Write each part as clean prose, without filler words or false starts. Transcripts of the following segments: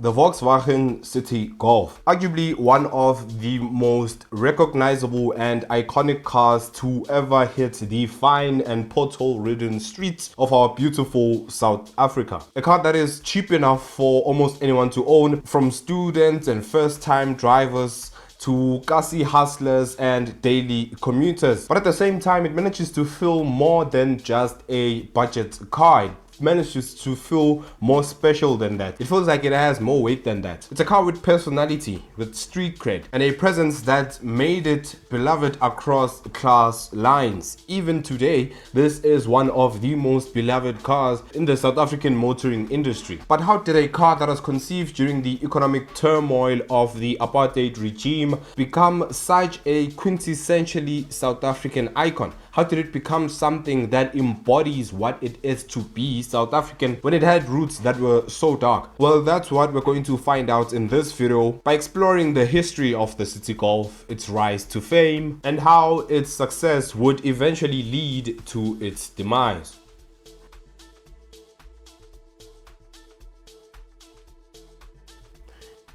The Volkswagen City Golf, arguably one of the most recognizable and iconic cars to ever hit the fine and pothole-ridden streets of our beautiful South Africa. A car that is cheap enough for almost anyone to own, from students and first-time drivers to gassy hustlers and daily commuters. But at the same time, it manages to feel more than just a budget car. It manages to feel more special than that. It feels like it has more weight than that. It's a car with personality, with street cred, and a presence that made it beloved across class lines. Even today, this is one of the most beloved cars in the South African motoring industry. But how did a car that was conceived during the economic turmoil of the Apartheid regime become such a quintessentially South African icon? How did it become something that embodies what it is to be South African when it had roots that were so dark? Well, that's what we're going to find out in this video by exploring the history of the City Golf, its rise to fame, and how its success would eventually lead to its demise.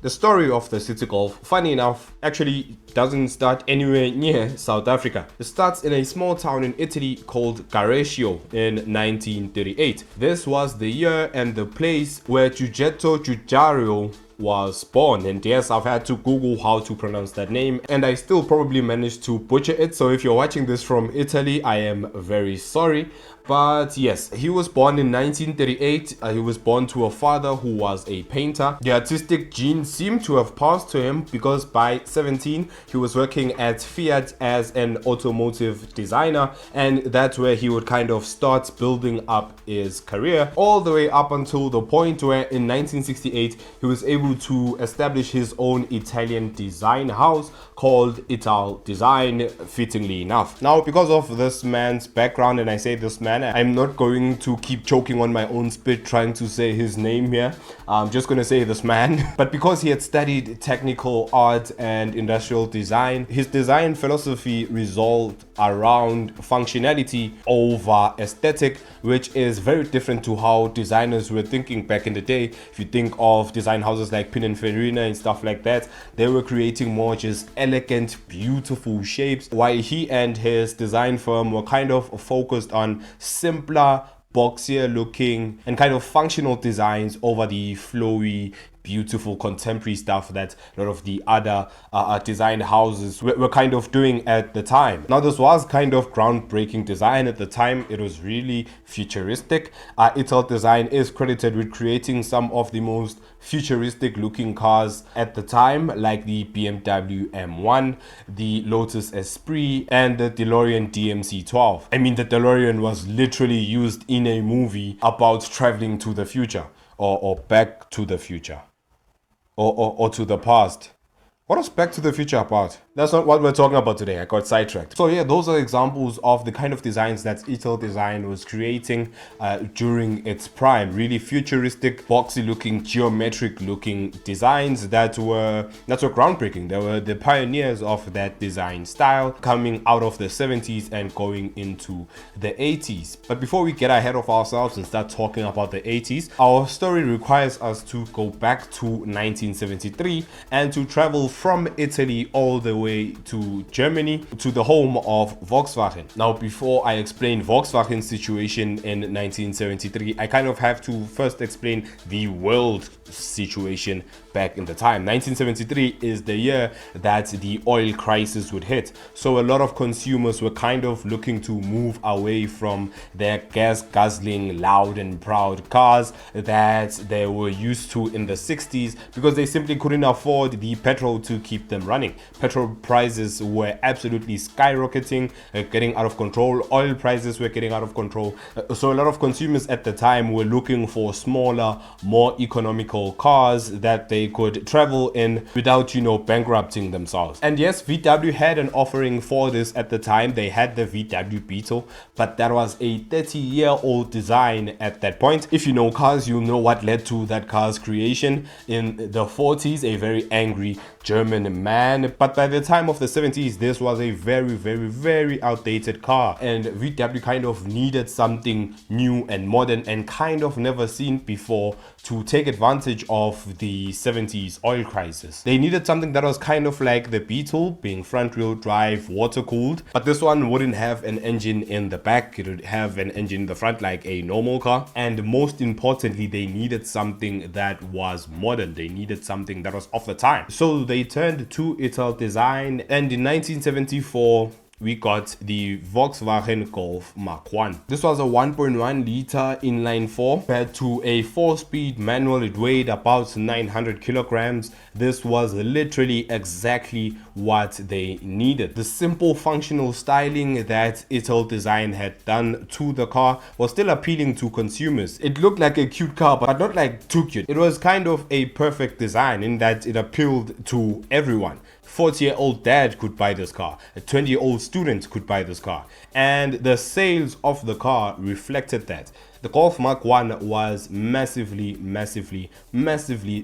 The story of the City Golf, funny enough, actually doesn't start anywhere near South Africa. It starts in a small town in Italy called Garesio in 1938. This was the year and the place where Giugetto Giugiaro was born, and yes, I've had to Google how to pronounce that name, and I still probably managed to butcher it, so if you're watching this from Italy, I am very sorry. But yes, he was born in 1938. He was born to a father who was a painter. The artistic gene seemed to have passed to him because by 17 he was working at Fiat as an automotive designer, and that's where he would kind of start building up his career, all the way up until the point where in 1968 he was able to establish his own Italian design house called Ital Design, fittingly enough. Now, because of this man's background, and I say this man, I'm not going to keep choking on my own spit trying to say his name here. I'm just going to say this man. But because he had studied technical art and industrial design, his design philosophy resolved around functionality over aesthetic, which is very different to how designers were thinking back in the day. If you think of design houses like Pininfarina and stuff like that, they were creating more just elegant, beautiful shapes, while he and his design firm were kind of focused on simpler, boxier looking and kind of functional designs over the flowy, beautiful contemporary stuff that a lot of the other design houses were kind of doing at the time. Now, this was kind of groundbreaking design at the time. It was really futuristic. Ital Design is credited with creating some of the most futuristic looking cars at the time, like the BMW M1, the Lotus Esprit, and the DeLorean DMC-12. I mean, the DeLorean was literally used in a movie about traveling to the future, or back to the future. Or to the past. What was Back to the Future about? That's not what we're talking about today. I got sidetracked. So yeah, those are examples of the kind of designs that Ital Design was creating during its prime. Really futuristic, boxy looking, geometric looking designs that were groundbreaking. They were the pioneers of that design style, coming out of the 70s and going into the 80s. But before we get ahead of ourselves and start talking about the 80s, our story requires us to go back to 1973 and to travel from Italy all the way to Germany, to the home of Volkswagen. Now, before I explain Volkswagen's situation in 1973, I kind of have to first explain the world situation back in the time. 1973 is the year that the oil crisis would hit. So a lot of consumers were kind of looking to move away from their gas guzzling, loud and proud cars that they were used to in the 60s, because they simply couldn't afford the petrol to keep them running. Petrol prices were absolutely skyrocketing, getting out of control. Oil prices were getting out of control. So a lot of consumers at the time were looking for smaller, more economical cars that they could travel in without, bankrupting themselves. And yes, VW had an offering for this at the time. They had the VW Beetle, but that was a 30-year-old design at that point. If you know cars, you know what led to that car's creation. In the 40s, a very angry German man. But by the the time of the 70s, this was a very outdated car, and VW kind of needed something new and modern and kind of never seen before to take advantage of the 70s oil crisis. They needed something that was kind of like the Beetle, being front wheel drive, water cooled, but this one wouldn't have an engine in the back. It would have an engine in the front like a normal car. And most importantly, they needed something that was modern. They needed something that was of the time. So they turned to Ital design, and in 1974 we got the Volkswagen Golf Mark 1. This was a 1.1 liter inline 4 compared to a 4-speed manual. It weighed about 900 kilograms. This was literally exactly what they needed. The simple functional styling that Ital Design had done to the car was still appealing to consumers. It looked like a cute car, but not like too cute. It was kind of a perfect design in that it appealed to everyone. 40-year-old dad could buy this car, a 20-year-old student could buy this car, and the sales of the car reflected that. The Golf Mark 1 was massively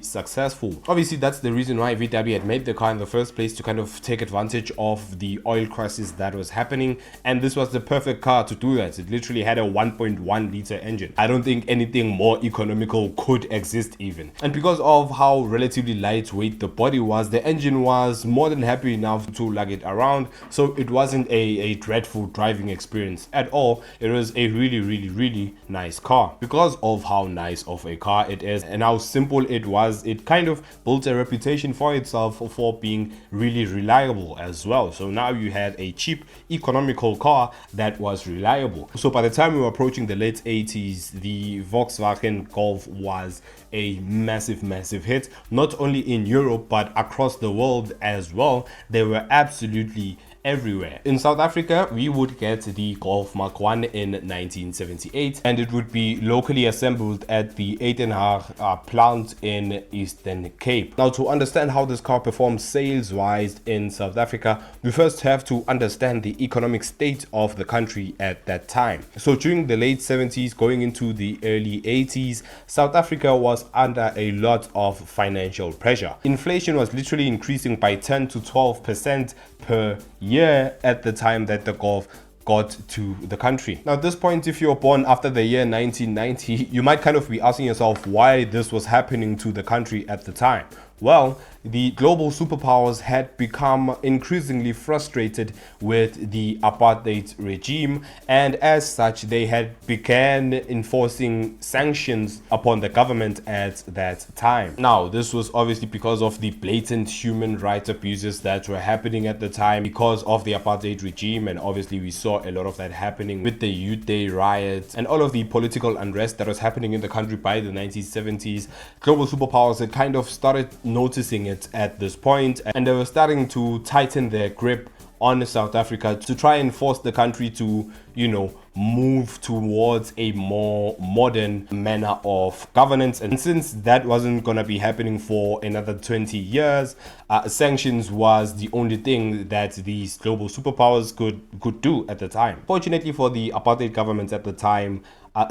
successful. Obviously, that's the reason why VW had made the car in the first place, to kind of take advantage of the oil crisis that was happening, and this was the perfect car to do that. It literally had a 1.1 liter engine. I don't think anything more economical could exist even. And because of how relatively lightweight the body was, the engine was more than happy enough to lug it around, so it wasn't a dreadful driving experience at all. It was a really nice car. Because of how nice of a car it is and how simple it was, it kind of built a reputation for itself for being really reliable as well. So now you had a cheap economical car that was reliable. So by the time we were approaching the late 80s, the Volkswagen Golf was a massive hit, not only in Europe but across the world as well. They were absolutely everywhere. In South Africa, we would get the Golf Mark 1 in 1978, and it would be locally assembled at the Edenhaag plant in Eastern Cape. Now, to understand how this car performs sales-wise in South Africa, we first have to understand the economic state of the country at that time. So during the late 70s, going into the early 80s, South Africa was under a lot of financial pressure. Inflation was literally increasing by 10 to 12% per year at the time that the Golf got to the country. Now at this point, if you're born after the year 1990, you might kind of be asking yourself why this was happening to the country at the time. Well, the global superpowers had become increasingly frustrated with the apartheid regime, and as such they had began enforcing sanctions upon the government at that time. Now this was obviously because of the blatant human rights abuses that were happening at the time because of the apartheid regime, and obviously we saw a lot of that happening with the Youth Day riots and all of the political unrest that was happening in the country by the 1970s. Global superpowers had kind of started noticing it at this point, and they were starting to tighten their grip on South Africa to try and force the country to, move towards a more modern manner of governance. And since that wasn't gonna be happening for another 20 years, sanctions was the only thing that these global superpowers could do at the time. Fortunately for the apartheid government at the time,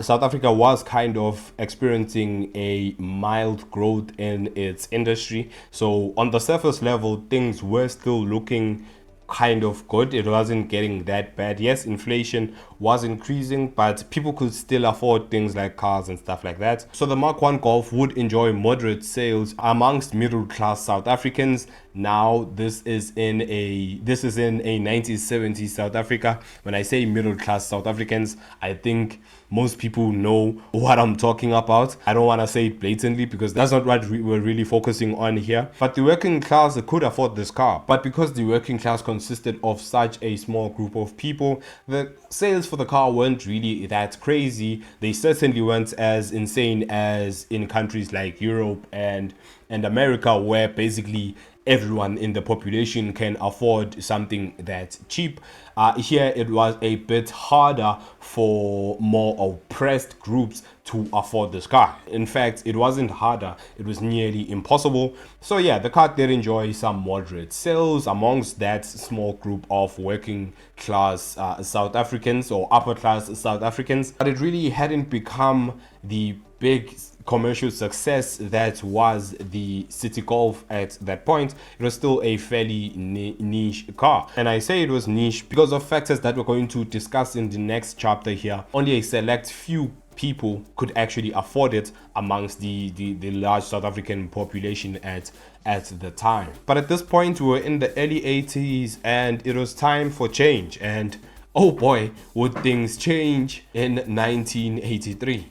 South Africa was kind of experiencing a mild growth in its industry. So on the surface level, things were still looking kind of good. It wasn't getting that bad. Yes, inflation was increasing, but people could still afford things like cars and stuff like that. So the Mark 1 Golf would enjoy moderate sales amongst middle class South Africans. Now this is in a 1970s South Africa. When I say middle class South Africans, I think most people know what I'm talking about. I don't want to say it blatantly because that's not what we're really focusing on here. But the working class could afford this car. But because the working class consisted of such a small group of people, the sales for the car weren't really that crazy. They certainly weren't as insane as in countries like Europe and America, where basically everyone in the population can afford something that's cheap. Here it was a bit harder for more oppressed groups to afford this car. In fact, it wasn't harder, it was nearly impossible. So yeah, the car did enjoy some moderate sales amongst that small group of working class South Africans or upper class South Africans, but it really hadn't become the big commercial success that was the City Golf at that point, it was still a fairly niche car. And I say it was niche because of factors that we're going to discuss in the next chapter here. Only a select few people could actually afford it amongst the large South African population at the time. But at this point, we were in the early 80s and it was time for change. And oh boy, would things change in 1983.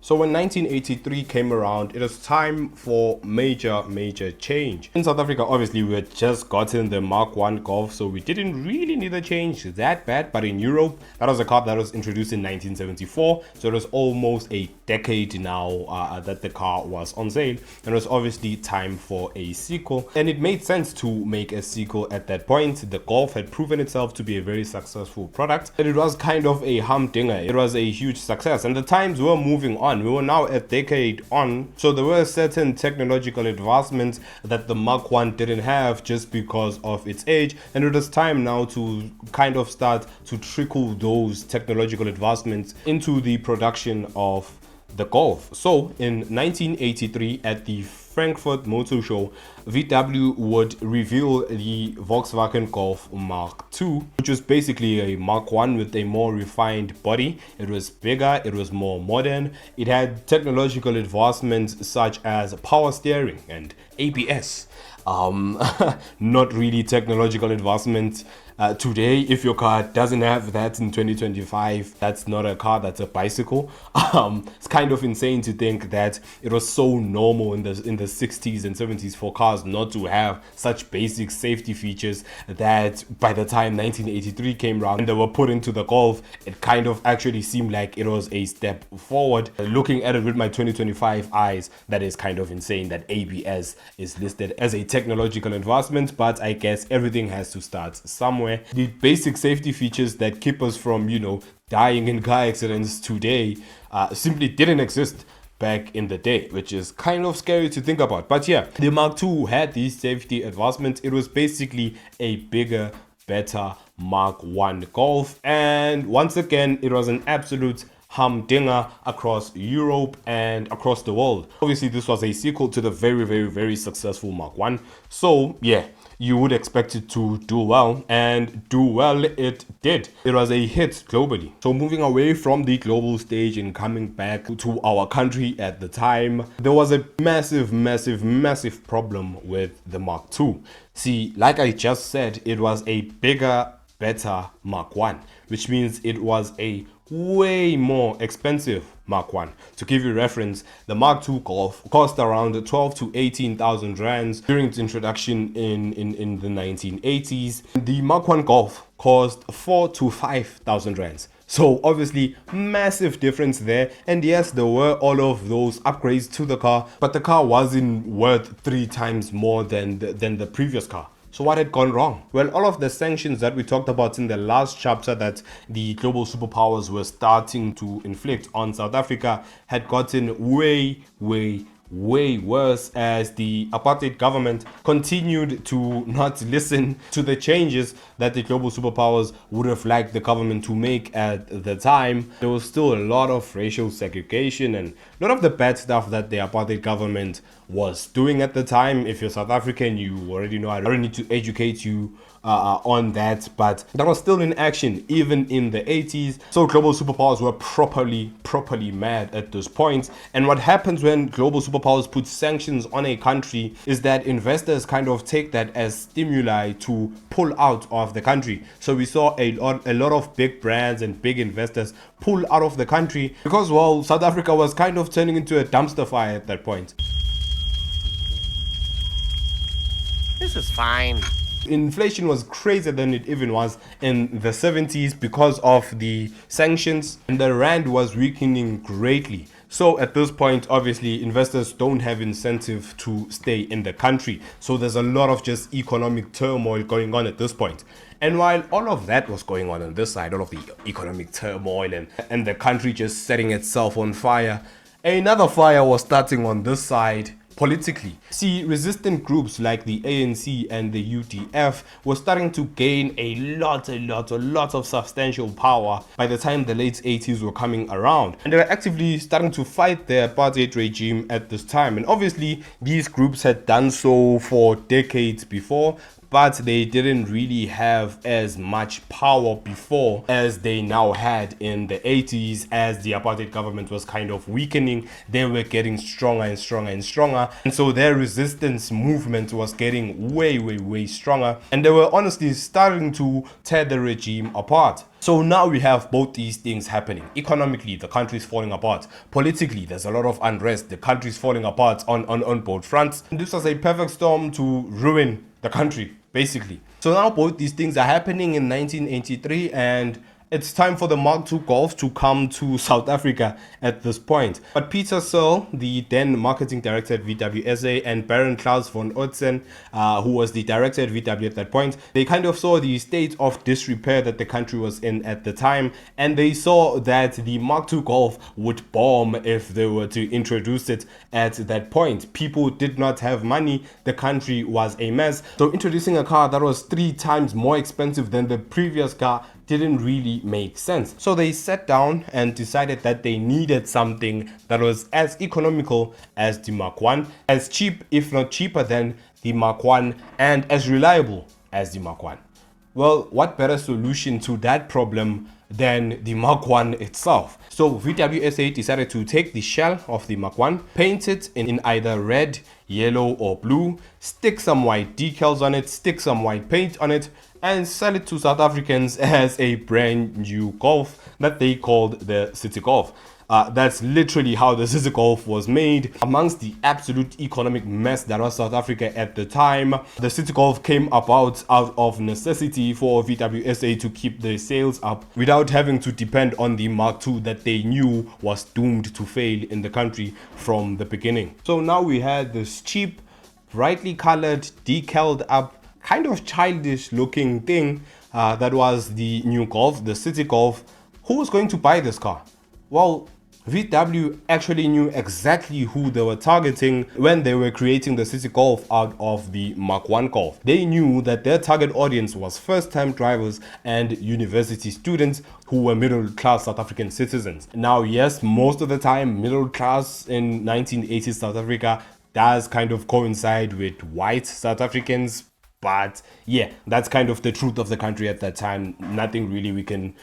So when 1983 came around, it was time for major change. In South Africa, obviously, we had just gotten the Mark I Golf, so we didn't really need a change that bad. But in Europe, that was a car that was introduced in 1974. So it was almost a decade now that the car was on sale. And it was obviously time for a sequel. And it made sense to make a sequel at that point. The Golf had proven itself to be a very successful product. And it was kind of a humdinger. It was a huge success. And the times were moving on. We were now a decade on, so there were certain technological advancements that the Mark I didn't have just because of its age, and it was time now to kind of start to trickle those technological advancements into the production of the Golf. So in 1983 at the Frankfurt Motor Show, VW would reveal the Volkswagen Golf Mark II, which was basically a Mark I with a more refined body. It was bigger, it was more modern, it had technological advancements such as power steering and ABS. Not really technological advancements. Today, if your car doesn't have that in 2025, that's not a car, that's a bicycle. It's kind of insane to think that it was so normal in the 60s and 70s for cars not to have such basic safety features that by the time 1983 came around and they were put into the Golf, it kind of actually seemed like it was a step forward. Looking at it with my 2025 eyes, that is kind of insane that ABS is listed as a technological advancement, but I guess everything has to start somewhere. The basic safety features that keep us from, dying in car accidents today simply didn't exist back in the day, which is kind of scary to think about. But yeah, the Mark II had these safety advancements. It was basically a bigger, better Mark I Golf. And once again, it was an absolute humdinger across Europe and across the world. Obviously, this was a sequel to the very successful Mark I. So yeah, you would expect it to do well, and do well it did. It was a hit globally. So moving away from the global stage and coming back to our country at the time, there was a massive problem with the Mark II. See, like I just said, it was a bigger, better Mark I, which means it was a way more expensive Mark I. To give you reference, the Mark II Golf cost around 12 to 18,000 rands during its introduction in the 1980s. The Mark I Golf cost 4 to 5,000 rands. So obviously massive difference there. And yes, there were all of those upgrades to the car, but the car wasn't worth 3 times more than the previous car. So what had gone wrong? Well, all of the sanctions that we talked about in the last chapter that the global superpowers were starting to inflict on South Africa had gotten way worse as the apartheid government continued to not listen to the changes that the global superpowers would have liked the government to make at the time. There was still a lot of racial segregation and a lot of the bad stuff that the apartheid government was doing at the time. If you're South African, you already know. I don't need to educate you on that, but that was still in action even in the 80s. So global superpowers were properly mad at this point. And what happens when global superpowers put sanctions on a country is that investors kind of take that as stimuli to pull out of the country. So we saw a lot of big brands and big investors pull out of the country because, well, South Africa was kind of turning into a dumpster fire at that point. This is fine. Inflation was crazier than it even was in the 70s because of the sanctions, and the rand was weakening greatly. So at this point, obviously, investors don't have incentive to stay in the country. So there's a lot of just economic turmoil going on at this point. And while all of that was going on this side, all of the economic turmoil and the country just setting itself on fire, another fire was starting on this side politically. See, resistant groups like the ANC and the UDF were starting to gain a lot of substantial power by the time the late 80s were coming around. And they were actively starting to fight the apartheid regime at this time. And obviously, these groups had done so for decades before, but they didn't really have as much power before as they now had in the 80s. As the apartheid government was kind of weakening, they were getting stronger and stronger and stronger, and so their resistance movement was getting way stronger, and they were honestly starting to tear the regime apart. So now we have both these things happening. Economically, the country is falling apart. Politically, there's a lot of unrest. The country is falling apart on both fronts. And this was a perfect storm to ruin the country, basically. So now both these things are happening in 1983, and it's time for the Mark II Golf to come to South Africa at this point. But Peter Searle, the then marketing director at VWSA, and Baron Klaus von Otzen, who was the director at VW at that point, they kind of saw the state of disrepair that the country was in at the time, and they saw that the Mark II Golf would bomb if they were to introduce it at that point. People did not have money, the country was a mess, so introducing a car that was 3 times more expensive than the previous car didn't really make sense. So they sat down and decided that they needed something that was as economical as the Mark I, as cheap if not cheaper than the Mark I, and as reliable as the Mark I. Well, what better solution to that problem than the Mark I itself? So VWSA decided to take the shell of the Mark I, paint it in either red, yellow or blue, stick some white decals on it, stick some white paint on it, and sell it to South Africans as a brand new Golf that they called the City Golf. That's literally how the City Golf was made. Amongst the absolute economic mess that was South Africa at the time, the City Golf came about out of necessity for VWSA to keep their sales up without having to depend on the Mark II that they knew was doomed to fail in the country from the beginning. So now we had this cheap, brightly colored, decaled up, kind of childish looking thing that was the new Golf, the City Golf. Who was going to buy this car? Well, VW actually knew exactly who they were targeting when they were creating the City Golf out of the Mark I Golf. They knew that their target audience was first-time drivers and university students who were middle-class South African citizens. Now, yes, most of the time, middle class in 1980s South Africa does kind of coincide with white South Africans. But yeah, that's kind of the truth of the country at that time. Nothing really we can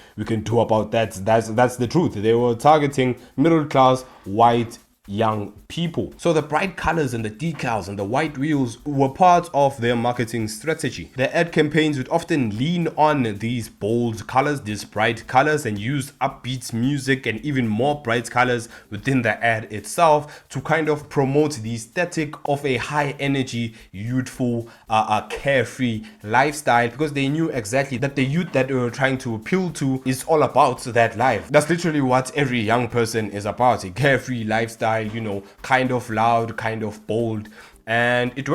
do about that. That's the truth. They were targeting middle class white young people. So the bright colors and the decals and the white wheels were part of their marketing strategy. Their ad campaigns would often lean on these bold colors, these bright colors, and use upbeat music and even more bright colors within the ad itself to kind of promote the aesthetic of a high energy, youthful, carefree lifestyle, because they knew exactly that the youth that they were trying to appeal to is all about that life. That's literally what every young person is about, a carefree lifestyle, you know, kind of loud, kind of bold. And it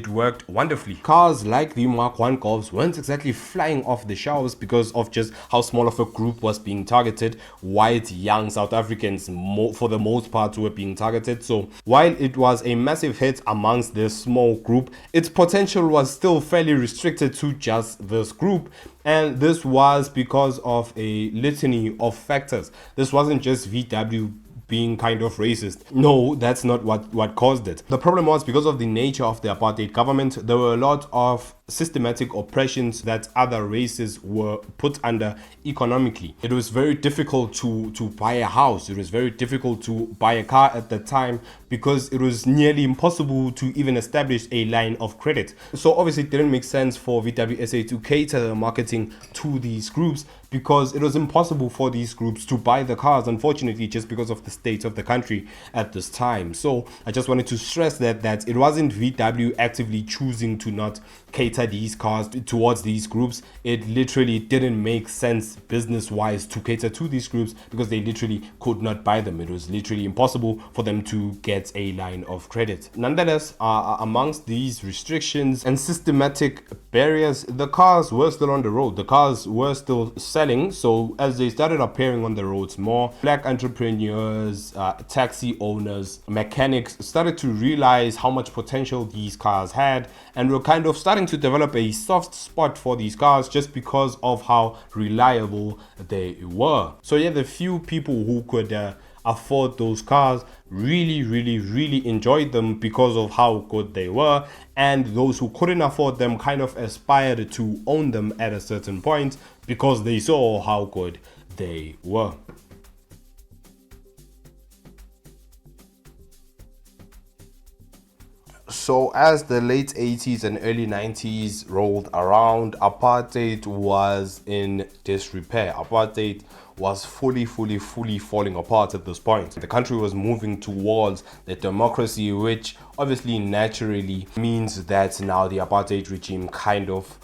worked wonderfully. Cars like the Mark I Golfs weren't exactly flying off the shelves because of just how small of a group was being targeted. White young South Africans for the most part were being targeted. So while it was a massive hit amongst this small group, its potential was still fairly restricted to just this group. And this was because of a litany of factors. This wasn't just VW being kind of racist. No, that's not what caused it. The problem was because of the nature of the apartheid government, there were a lot of systematic oppressions that other races were put under economically. It was very difficult to buy a house. It was very difficult to buy a car at the time because it was nearly impossible to even establish a line of credit. So obviously it didn't make sense for VWSA to cater the marketing to these groups because it was impossible for these groups to buy the cars, unfortunately, just because of the state of the country at this time. So I just wanted to stress that it wasn't VW actively choosing to not cater cater these cars towards these groups, it literally didn't make sense business wise to cater to these groups because they literally could not buy them. It was literally impossible for them to get a line of credit. Nonetheless, amongst these restrictions and systematic barriers, the cars were still on the road. The cars were still selling. So as they started appearing on the roads more, black entrepreneurs, taxi owners, mechanics started to realize how much potential these cars had, and were kind of starting to develop a soft spot for these cars just because of how reliable they were. So yeah, the few people who could afford those cars really enjoyed them because of how good they were, and those who couldn't afford them kind of aspired to own them at a certain point because they saw how good they were. So as the late 80s and early 90s rolled around, apartheid was in disrepair. Apartheid was fully falling apart at this point. The country was moving towards the democracy, which obviously naturally means that now the apartheid regime kind of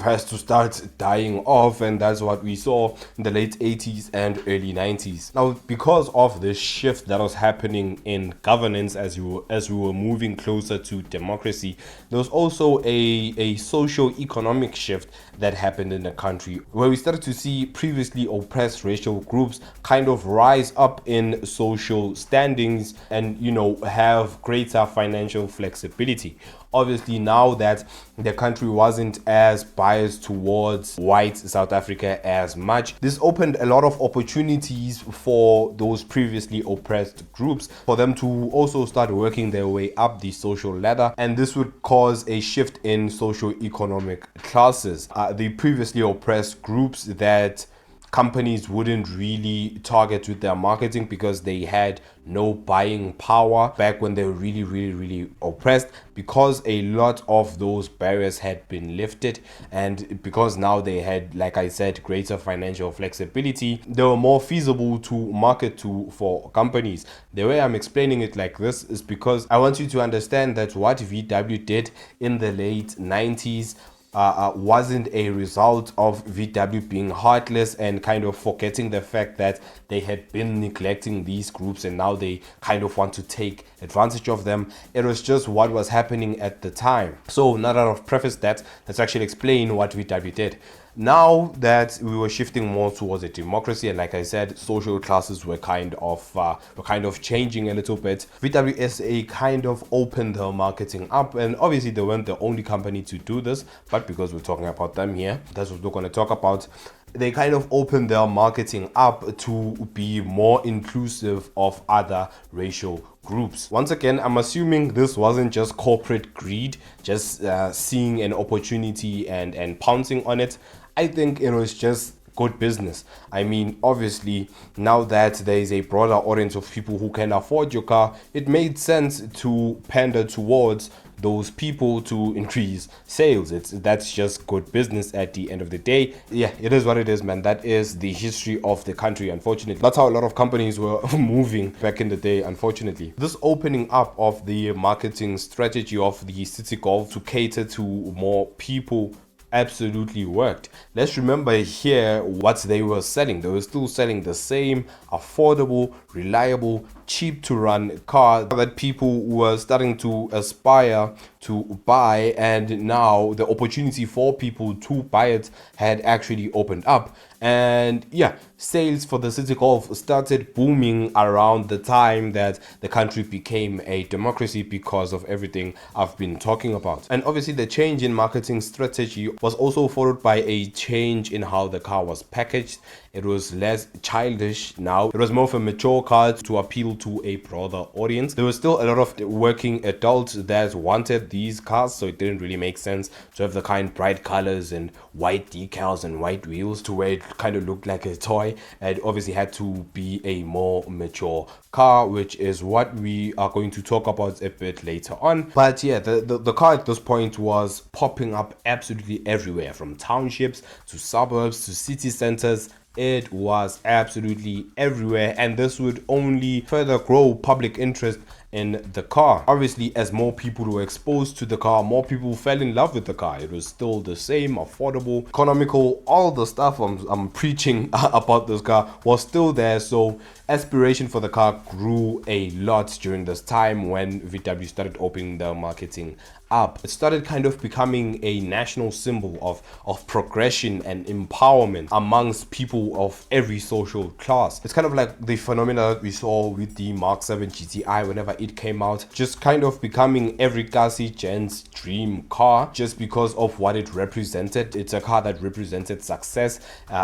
has to start dying off, and that's what we saw in the late 80s and early 90s. Now, because of this shift that was happening in governance as we were moving closer to democracy, there was also a socio-economic shift that happened in the country, where we started to see previously oppressed racial groups kind of rise up in social standings and, have greater financial flexibility. Obviously, now that the country wasn't as biased towards white South Africa as much, this opened a lot of opportunities for those previously oppressed groups for them to also start working their way up the social ladder, and this would cause a shift in socio-economic classes. The previously oppressed groups that companies wouldn't really target with their marketing because they had no buying power back when they were really oppressed, because a lot of those barriers had been lifted, and because now they had, like I said, greater financial flexibility, they were more feasible to market to for companies. The way I'm explaining it like this is because I want you to understand that what VW did in the late 90s wasn't a result of VW being heartless and kind of forgetting the fact that they had been neglecting these groups and now they kind of want to take advantage of them. It was just what was happening at the time. So now that I've prefaced that, let's actually explain what VW did. Now that we were shifting more towards a democracy, and like I said, social classes were kind of changing a little bit, VWSA kind of opened their marketing up, and obviously they weren't the only company to do this, but because we're talking about them here, that's what we're going to talk about. They kind of opened their marketing up to be more inclusive of other racial groups. Once again, I'm assuming this wasn't just corporate greed, just seeing an opportunity and pouncing on it. I think it was just good business. I mean, obviously, now that there is a broader audience of people who can afford your car, it made sense to pander towards those people to increase sales. That's just good business at the end of the day. Yeah, it is what it is, man. That is the history of the country, unfortunately. That's how a lot of companies were moving back in the day, unfortunately. This opening up of the marketing strategy of the City Golf to cater to more people absolutely worked. Let's remember here what they were selling. They were still selling the same affordable, reliable, cheap to run car that people were starting to aspire to buy, and now the opportunity for people to buy it had actually opened up. And yeah, sales for the City Golf started booming around the time that the country became a democracy because of everything I've been talking about. And obviously the change in marketing strategy was also followed by a change in how the car was packaged. It was less childish now. It was more of a mature car to appeal to a broader audience. There was still a lot of working adults that wanted these cars, so it didn't really make sense to have the kind bright colors and white decals and white wheels to where it kind of looked like a toy. It obviously had to be a more mature car, which is what we are going to talk about a bit later on. But yeah, the car at this point was popping up absolutely everywhere, from townships to suburbs to city centers. It was absolutely everywhere, and this would only further grow public interest in the car. Obviously, as more people were exposed to the car, more people fell in love with the car. It was still the same, affordable, economical, all the stuff I'm preaching about this car was still there. So aspiration for the car grew a lot during this time when VW started opening their marketing up. It started kind of becoming a national symbol of progression and empowerment amongst people of every social class. It's kind of like the phenomena that we saw with the Mark 7 GTI whenever it came out, just kind of becoming every classy gent's dream car just because of what it represented. It's a car that represented success,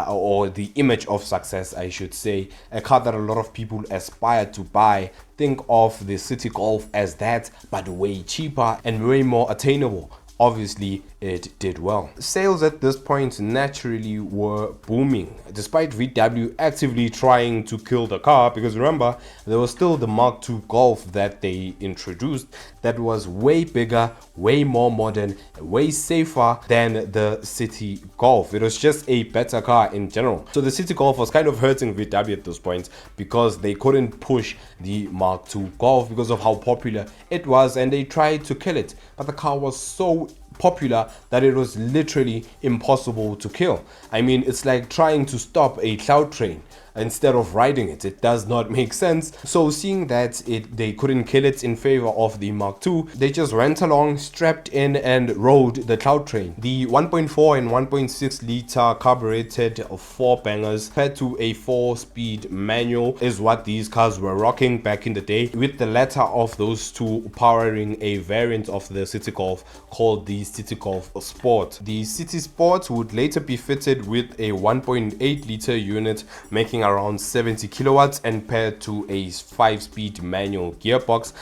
or the image of success, I should say. A car that a lot of people aspire to buy. Think of the City Golf as that, but way cheaper and way more attainable. Obviously, it did well. Sales at this point naturally were booming, despite VW actively trying to kill the car, because remember, there was still the Mark II Golf that they introduced that was way bigger, way more modern, way safer than the City Golf. It was just a better car in general. So the City Golf was kind of hurting VW at this point because they couldn't push the Mark II Golf because of how popular it was, and they tried to kill it. But the car was so popular that it was literally impossible to kill. I mean, it's like trying to stop a cloud train instead of riding it. It does not make sense. So seeing that they couldn't kill it in favor of the Mark II, they just went along, strapped in and rode the cloud train. The 1.4 and 1.6 liter carbureted 4 bangers paired to a 4-speed manual is what these cars were rocking back in the day, with the latter of those two powering a variant of the City Golf called the City Golf Sport. The City Sport would later be fitted with a 1.8 liter unit, making around 70 kilowatts and paired to a 5-speed manual gearbox.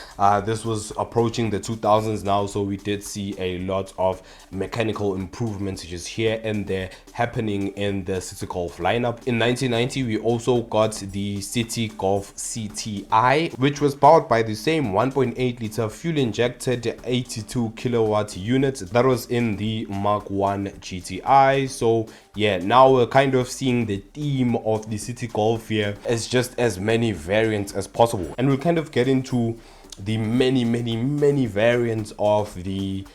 This was approaching the 2000s now, so we did see a lot of mechanical improvements just here and there happening in the City Golf lineup. In 1990, we also got the City Golf CTI, which was powered by the same 1.8 liter fuel injected 82 kilowatt unit that was in the Mark 1 GTI. So yeah, now we're kind of seeing the theme of the City Golf here as just as many variants as possible, and we'll kind of get into the many variants of the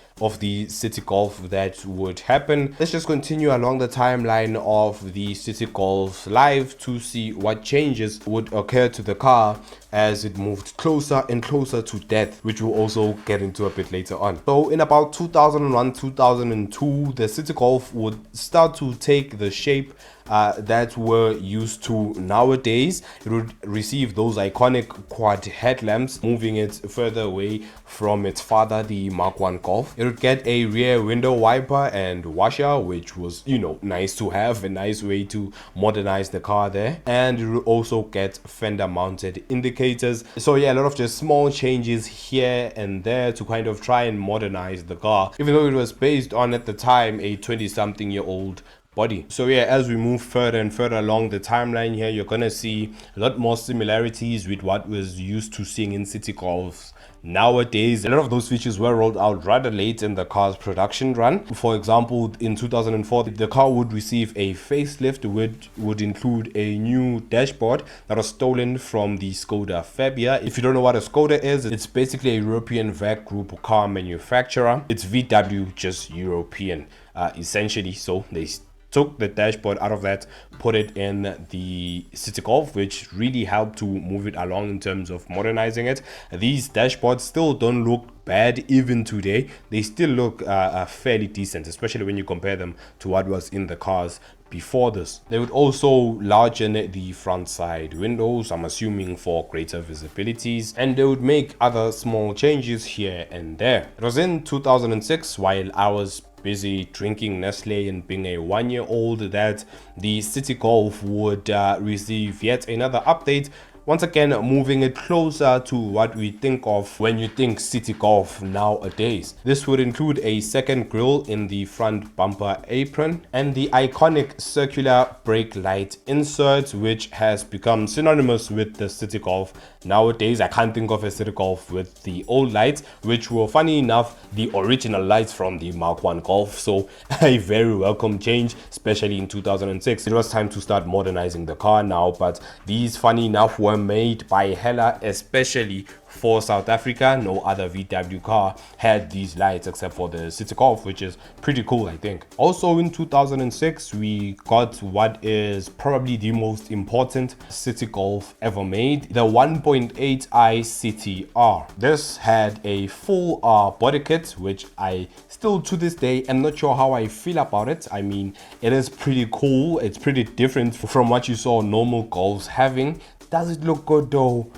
City Golf that would happen. Let's just continue along the timeline of the City Golf live to see what changes would occur to the car as it moved closer and closer to death, which we'll also get into a bit later on. So in about 2001-2002, the City Golf would start to take the shape that we're used to nowadays. It would receive those iconic quad headlamps, moving it further away from its father, the Mark 1 Golf. It would get a rear window wiper and washer, which was, you know, nice to have, a nice way to modernize the car there. And it would also get fender mounted indicators. So yeah, a lot of just small changes here and there to kind of try and modernize the car, even though it was based on, at the time, a 20-something-year-old body. So yeah, as we move further and further along the timeline here, you're gonna see a lot more similarities with what was used to seeing in City Golfs nowadays. A lot of those features were rolled out rather late in the car's production run. For example, in 2004, the car would receive a facelift, which would include a new dashboard that was stolen from the Skoda Fabia. If you don't know what a Skoda is, it's basically a European VAG group car manufacturer. It's VW, just European, essentially. So they took the dashboard out of that, put it in the City Golf, which really helped to move it along in terms of modernizing it. These dashboards still don't look bad even today. They still look fairly decent, especially when you compare them to what was in the cars before this. They would also largen the front side windows, I'm assuming for greater visibilities, and they would make other small changes here and there. It was in 2006, while I was busy drinking Nestle and being a 1-year-old, that the City Golf would receive yet another update, once again moving it closer to what we think of when you think City Golf nowadays. This would include a second grille in the front bumper apron and the iconic circular brake light insert, which has become synonymous with the City Golf nowadays. I can't think of a City Golf with the old lights, which were, funny enough, the original lights from the Mark 1 Golf. So a very welcome change, especially in 2006. It was time to start modernizing the car now, but these, funny enough, were made by Hella especially for South Africa. No other VW car had these lights except for the City Golf, which is pretty cool, I think. Also in 2006, we got what is probably the most important City Golf ever made, the 1.8i City R. This had a full body kit, which I still to this day am not sure how I feel about it. I mean, it is pretty cool. It's pretty different from what you saw normal Golfs having. Does it look good though?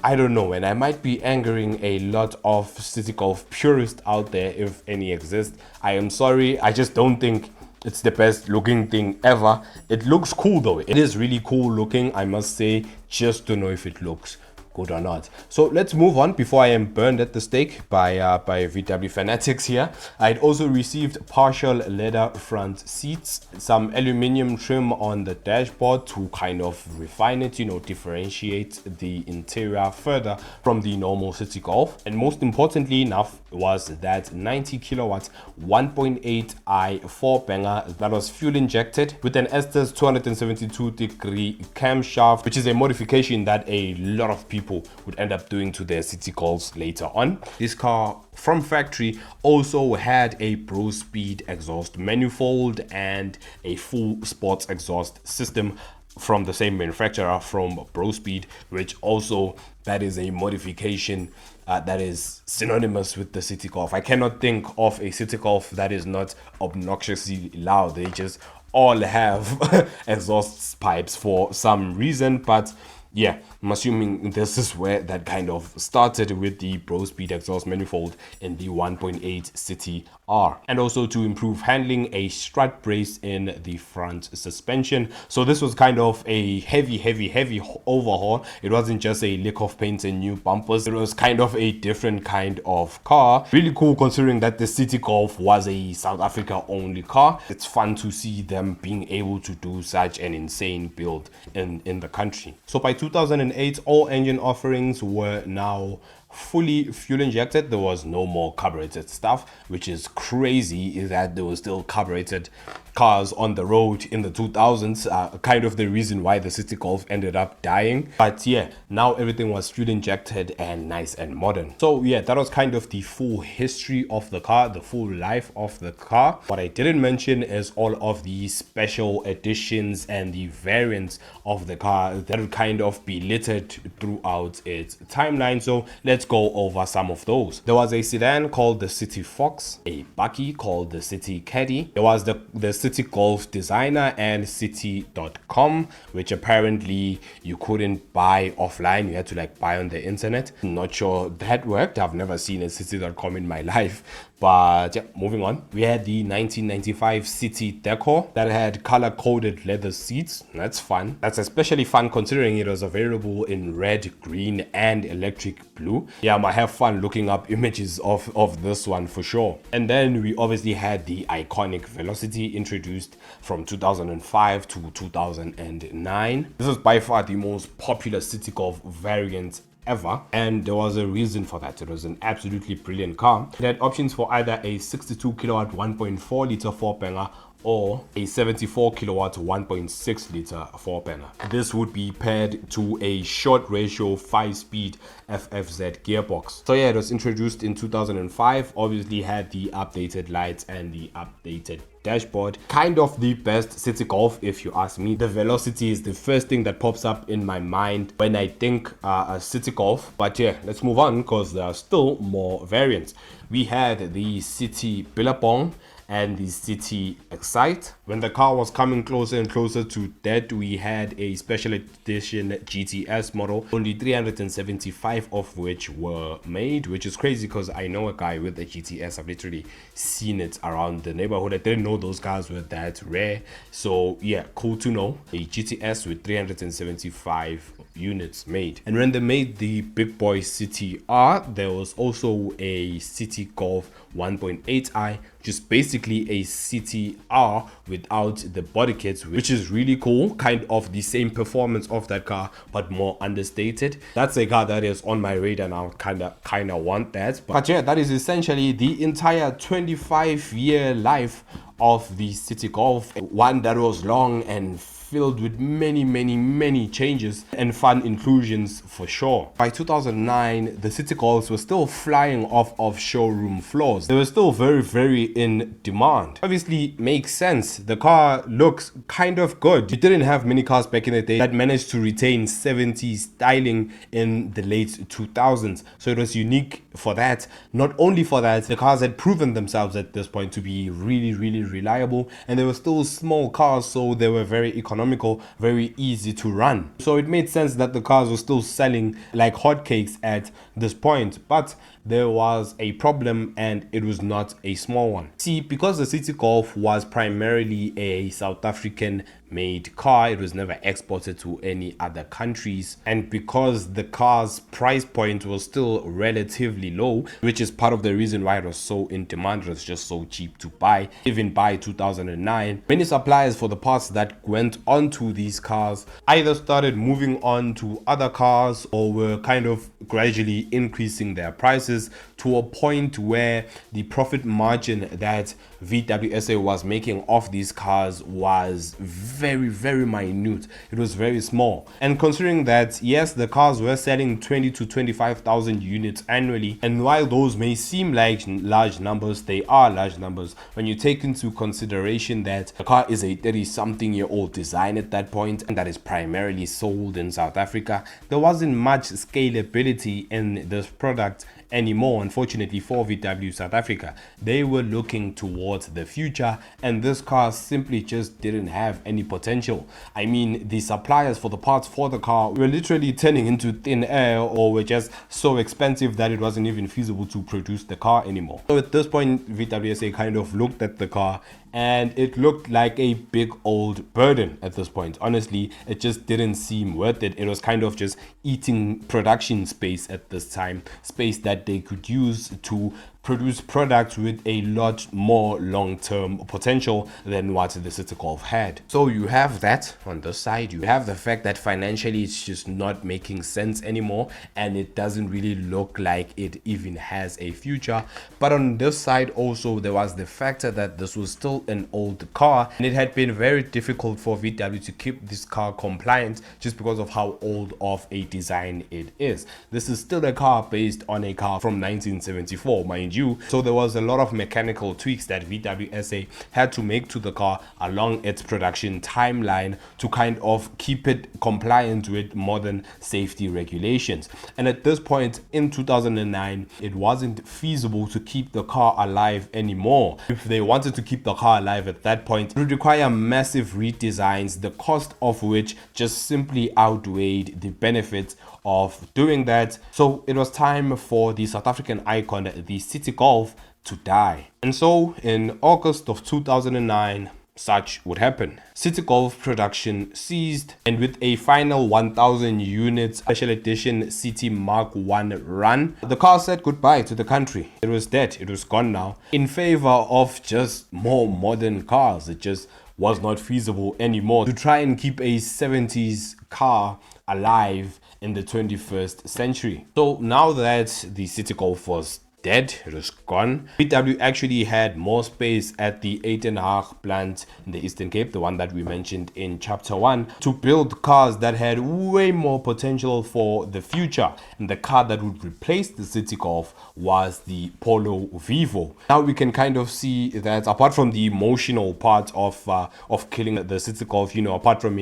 I don't know, and I might be angering a lot of City Golf purists out there, if any exist. I am sorry, I just don't think it's the best looking thing ever. It looks cool though. It is really cool looking, I must say, just to know if it looks good or not. So let's move on before I am burned at the stake by VW fanatics here. I'd also received partial leather front seats, some aluminium trim on the dashboard to kind of refine it, you know, differentiate the interior further from the normal City Golf. And most importantly enough was that 90 kilowatt 1.8i 4-banger that was fuel injected with an Estes 272-degree camshaft, which is a modification that a lot of people would end up doing to their City Golfs later on. This car from factory also had a Bro Speed exhaust manifold and a full sports exhaust system from the same manufacturer, from Bro Speed, which also that is a modification that is synonymous with the City Golf. I cannot think of a City Golf that is not obnoxiously loud. They just all have exhaust pipes for some reason, but yeah, I'm assuming this is where that kind of started with the Bro Speed exhaust manifold in the 1.8 City R. And also to improve handling, a strut brace in the front suspension. So this was kind of a heavy overhaul. It wasn't just a lick of paint and new bumpers. It was kind of a different kind of car. Really cool considering that the City Golf was a South Africa only car. It's fun to see them being able to do such an insane build in the country. So by 2008, all engine offerings were now fully fuel injected. There was no more carbureted stuff, which is crazy, is that there was still carbureted cars on the road in the 2000s, kind of the reason why the City Golf ended up dying. But yeah, now everything was fuel injected and nice and modern. So yeah, that was kind of the full history of the car, the full life of the car. What I didn't mention is all of the special editions and the variants of the car that would kind of be littered throughout its timeline. So let's go over some of those. There was a sedan called the City Fox, a bakkie called the City Caddy. There was the City Golf Designer and City.com, which apparently you couldn't buy offline. You had to like buy on the internet. Not sure that worked. I've never seen a City.com in my life. But yeah, moving on. We had the 1995 City Decor that had color-coded leather seats. That's fun. That's especially fun considering it was available in red, green, and electric blue. Yeah, I might have fun looking up images of this one for sure. And then we obviously had the iconic Velocity introduced from 2005 to 2009. This is by far the most popular City Golf variant ever, and there was a reason for that. It was an absolutely brilliant car. It had options for either a 62 kilowatt 1.4 liter 4-banger or a 74 kilowatt 1.6 liter 4-banger. This would be paired to a short ratio 5-speed FFZ gearbox. So yeah, it was introduced in 2005, obviously had the updated lights and the updated dashboard. Kind of the best City Golf if you ask me. The Velocity is the first thing that pops up in my mind when I think a City Golf. But yeah, let's move on because there are still more variants. We had the City Billabong and the City Excite. When the car was coming closer and closer to that, we had a special edition GTS model, only 375 of which were made, which is crazy because I know a guy with a GTS. I've literally seen it around the neighborhood. I didn't know those cars were that rare. So yeah, cool to know. A GTS with 375 units made. And when they made the big boy City R, there was also a City Golf 1.8i, which is basically a City R without the body kits, which is really cool. Kind of the same performance of that car, but more understated. That's a car that is on my radar now. Kind of want that. But yeah, that is essentially the entire 25-year life of the City Golf. One that was long and filled with many changes and fun inclusions for sure. By 2009, the City Golfs were still flying off of showroom floors. They were still very in demand. Obviously makes sense. The car looks kind of good. You didn't have many cars back in the day that managed to retain 70s styling in the late 2000s. So it was unique for that. Not only for that, the cars had proven themselves at this point to be really reliable, and they were still small cars, so they were very economical, very easy to run. So it made sense that the cars were still selling like hotcakes at this point. But there was a problem, and it was not a small one. See, because the City Golf was primarily a South African made car, it was never exported to any other countries, and because the car's price point was still relatively low, which is part of the reason why it was so in demand, it was just so cheap to buy. Even by 2009, many suppliers for the parts that went onto these cars either started moving on to other cars or were kind of gradually increasing their prices to a point where the profit margin that VWSA was making off these cars was very minute. It was very small. And considering that, yes, the cars were selling 20 to 25,000 units annually, and while those may seem like large numbers, they are large numbers when you take into consideration that the car is a 30-something-year-old design at that point, and that is primarily sold in South Africa. There wasn't much scalability in this product anymore, unfortunately, for VW South Africa. They were looking towards the future, and this car simply just didn't have any potential. I mean, the suppliers for the parts for the car were literally turning into thin air, or were just so expensive that it wasn't even feasible to produce the car anymore. So at this point, VWSA kind of looked at the car, and it looked like a big old burden at this point. Honestly, it just didn't seem worth it. It was kind of just eating production space at this time, space that they could use to produce products with a lot more long-term potential than what the City Golf had. So you have that on this side. You have the fact that financially it's just not making sense anymore, and it doesn't really look like it even has a future. But on this side also, there was the factor that this was still an old car, and it had been very difficult for VW to keep this car compliant just because of how old of a design it is. This is still a car based on a car from 1974, mind you. So there was a lot of mechanical tweaks that VWSA had to make to the car along its production timeline to kind of keep it compliant with modern safety regulations. And at this point in 2009, it wasn't feasible to keep the car alive anymore. If they wanted to keep the car alive at that point, it would require massive redesigns, the cost of which just simply outweighed the benefits of doing that. So it was time for the South African icon, the City Golf, to die. And so in August of 2009, such would happen. City Golf production ceased, and with a final 1,000 units special edition CT Mark I run, the car said goodbye to the country. It was dead, it was gone now, in favor of just more modern cars. It just was not feasible anymore to try and keep a 70s car alive in the 21st century. So now that the City Golf was dead, it was gone, VW actually had more space at the Eitenhaag plant in the Eastern Cape, the one that we mentioned in chapter 1, to build cars that had way more potential for the future. And the car that would replace the City Golf was the Polo Vivo. Now we can kind of see that apart from the emotional part of killing the City Golf, you know, apart from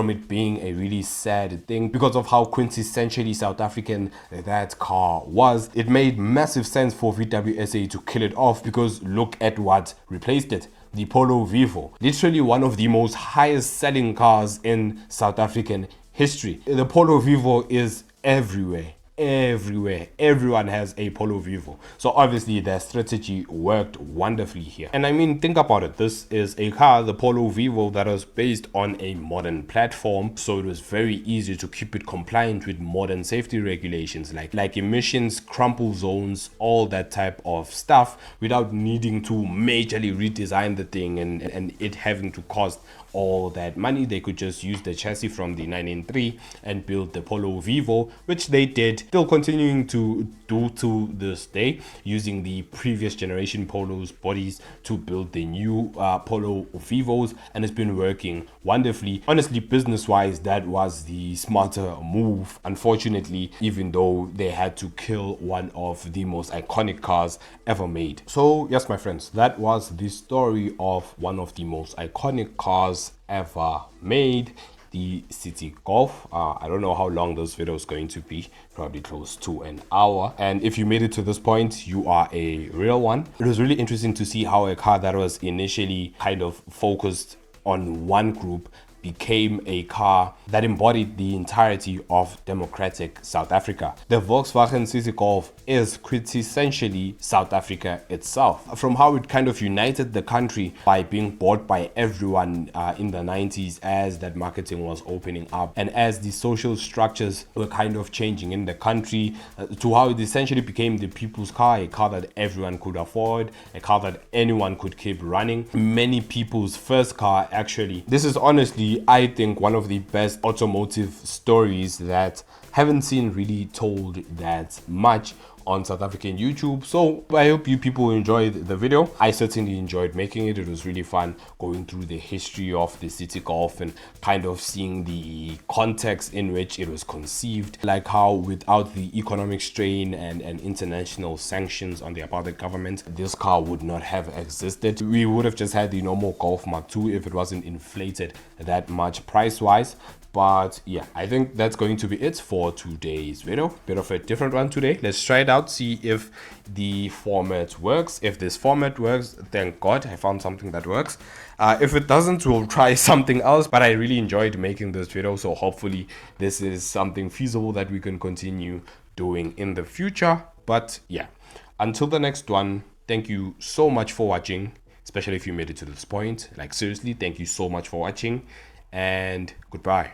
it being a really sad thing because of how quintessentially South African that car was, it made massive sense for VWSA to kill it off, because look at what replaced it. The Polo Vivo, literally one of the most highest selling cars in South African history. The Polo Vivo is everywhere. Everyone has a Polo Vivo, so obviously their strategy worked wonderfully here. And I mean, think about it, this is a car, the Polo Vivo, that was based on a modern platform, so it was very easy to keep it compliant with modern safety regulations like emissions, crumple zones, all that type of stuff, without needing to majorly redesign the thing and it having to cost all that money, they could just use the chassis from the 993 and build the Polo Vivo, which they did, still continuing to do to this day, using the previous generation Polo's bodies to build the new Polo Vivos, and it's been working wonderfully. Honestly, business wise, that was the smarter move, unfortunately, even though they had to kill one of the most iconic cars ever made. So yes, my friends, that was the story of one of the most iconic cars ever made, the City Golf. I don't know how long this video is going to be, probably close to an hour. And if you made it to this point, you are a real one. It was really interesting to see how a car that was initially kind of focused on one group became a car that embodied the entirety of democratic South Africa. The Volkswagen City Golf is quintessentially South Africa itself. From how it kind of united the country by being bought by everyone in the 90s as that marketing was opening up, and as the social structures were kind of changing in the country, to how it essentially became the people's car, a car that everyone could afford, a car that anyone could keep running. Many people's first car, actually. This is honestly, I think, one of the best automotive stories that haven't seen really told that much on South African YouTube. So I hope you people enjoyed the video. I certainly enjoyed making it. It was really fun going through the history of the City Golf and kind of seeing the context in which it was conceived, like how without the economic strain and international sanctions on the apartheid government, this car would not have existed. We would have just had the normal Golf Mark II if it wasn't inflated that much price wise. But yeah, I think that's going to be it for today's video. Bit of a different one today. Let's try it out, see if the format works. If this format works, thank God I found something that works. If it doesn't, we'll try something else. But I really enjoyed making this video, so hopefully this is something feasible that we can continue doing in the future. But yeah, until the next one, thank you so much for watching, especially if you made it to this point. Like seriously, thank you so much for watching, and goodbye.